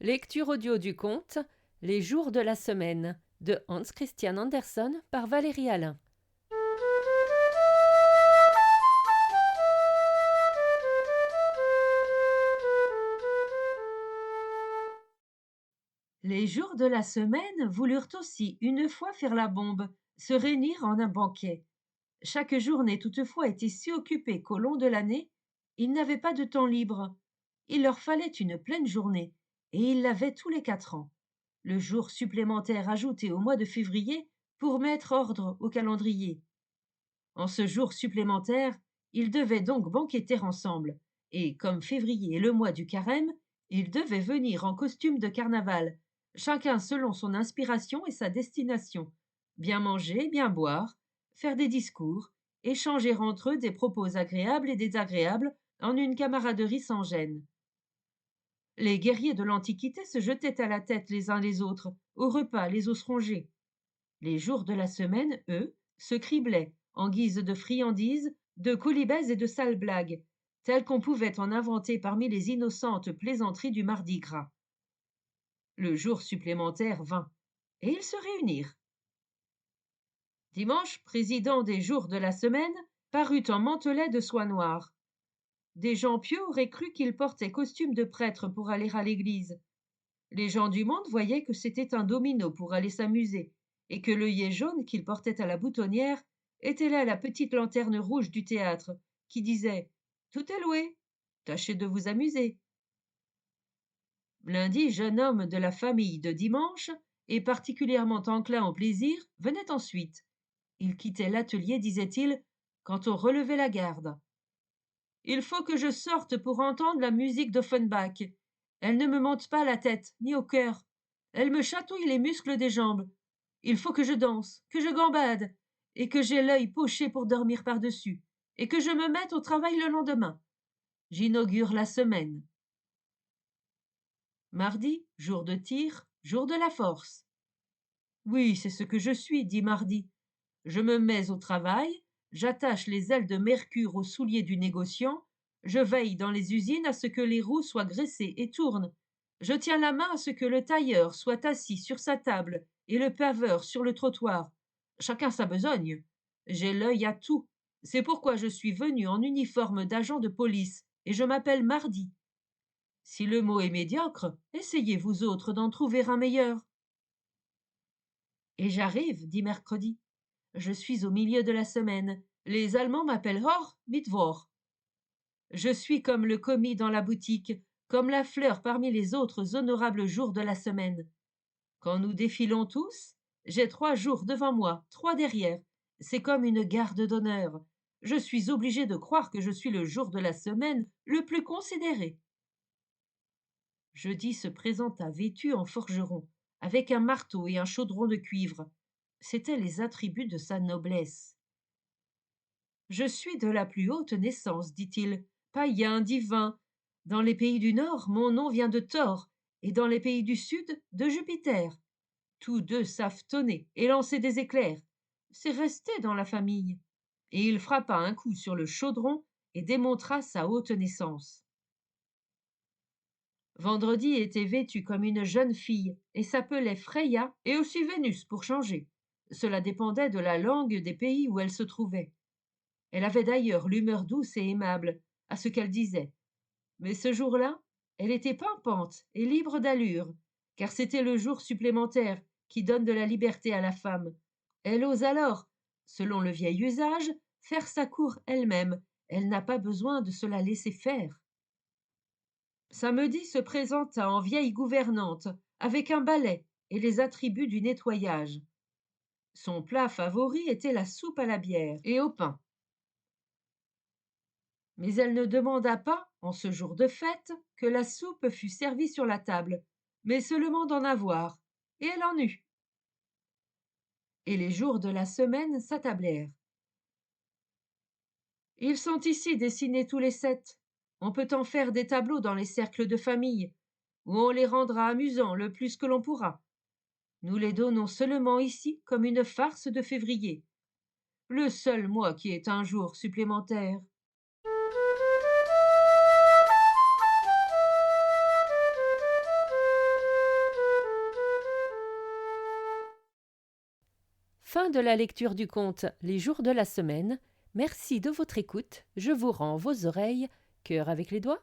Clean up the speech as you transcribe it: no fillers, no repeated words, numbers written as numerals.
Lecture audio du conte Les jours de la semaine de Hans Christian Andersen par Valérie Alain. Les jours de la semaine voulurent aussi une fois faire la bombe, se réunir en un banquet. Chaque journée toutefois était si occupée qu'au long de l'année, ils n'avaient pas de temps libre. Il leur fallait une pleine journée, et ils l'avaient tous les 4 ans. Le jour supplémentaire ajouté au mois de février pour mettre ordre au calendrier. En ce jour supplémentaire, ils devaient donc banqueter ensemble, et comme février est le mois du carême, ils devaient venir en costume de carnaval, chacun selon son inspiration et sa destination, bien manger, bien boire, faire des discours, échanger entre eux des propos agréables et désagréables en une camaraderie sans gêne. Les guerriers de l'Antiquité se jetaient à la tête les uns les autres, au repas, les os rongés. Les jours de la semaine, eux, se criblaient, en guise de friandises, de colibès et de sales blagues, telles qu'on pouvait en inventer parmi les innocentes plaisanteries du mardi gras. Le jour supplémentaire vint, et ils se réunirent. Dimanche, président des jours de la semaine, parut en mantelet de soie noire. Des gens pieux auraient cru qu'il portait costume de prêtre pour aller à l'église. Les gens du monde voyaient que c'était un domino pour aller s'amuser, et que l'œillet jaune qu'il portait à la boutonnière était là la petite lanterne rouge du théâtre, qui disait « Tout est loué, tâchez de vous amuser ». Lundi, jeune homme de la famille de dimanche, et particulièrement enclin au plaisir, venait ensuite. Il quittait l'atelier, disait-il, quand on relevait la garde. « Il faut que je sorte pour entendre la musique d'Offenbach. Elle ne me monte pas à la tête, ni au cœur. Elle me chatouille les muscles des jambes. Il faut que je danse, que je gambade, et que j'ai l'œil poché pour dormir par-dessus, et que je me mette au travail le lendemain. J'inaugure la semaine. » Mardi, jour de tir, jour de la force. Oui, c'est ce que je suis, dit Mardi. Je me mets au travail, j'attache les ailes de mercure aux souliers du négociant, je veille dans les usines à ce que les roues soient graissées et tournent. Je tiens la main à ce que le tailleur soit assis sur sa table et le paveur sur le trottoir. Chacun sa besogne. J'ai l'œil à tout. C'est pourquoi je suis venu en uniforme d'agent de police et je m'appelle Mardi. Si le mot est médiocre, essayez vous autres d'en trouver un meilleur. Et j'arrive, dit Mercredi. Je suis au milieu de la semaine. Les Allemands m'appellent Hor Mittwoch. Je suis comme le commis dans la boutique, comme la fleur parmi les autres honorables jours de la semaine. Quand nous défilons tous, j'ai 3 jours devant moi, 3 derrière. C'est comme une garde d'honneur. Je suis obligé de croire que je suis le jour de la semaine le plus considéré. Jeudi se présenta vêtu en forgeron, avec un marteau et un chaudron de cuivre. C'étaient les attributs de sa noblesse. Je suis de la plus haute naissance, dit-il, païen, divin. Dans les pays du Nord, mon nom vient de Thor, et dans les pays du Sud, de Jupiter. Tous deux savent tonner et lancer des éclairs. C'est resté dans la famille. Et il frappa un coup sur le chaudron et démontra sa haute naissance. Vendredi était vêtue comme une jeune fille et s'appelait Freya et aussi Vénus pour changer. Cela dépendait de la langue des pays où elle se trouvait. Elle avait d'ailleurs l'humeur douce et aimable, à ce qu'elle disait. Mais ce jour-là, elle était pimpante et libre d'allure, car c'était le jour supplémentaire qui donne de la liberté à la femme. Elle ose alors, selon le vieil usage, faire sa cour elle-même. Elle n'a pas besoin de se la laisser faire. Samedi se présenta en vieille gouvernante, avec un balai et les attributs du nettoyage. Son plat favori était la soupe à la bière et au pain. Mais elle ne demanda pas, en ce jour de fête, que la soupe fût servie sur la table, mais seulement d'en avoir, et elle en eut. Et les jours de la semaine s'attablèrent. Ils sont ici dessinés tous les 7. On peut en faire des tableaux dans les cercles de famille, où on les rendra amusants le plus que l'on pourra. Nous les donnons seulement ici comme une farce de février, le seul mois qui est un jour supplémentaire. Fin de la lecture du conte Les jours de la semaine. Merci de votre écoute. Je vous rends vos oreilles. Cœur avec les doigts.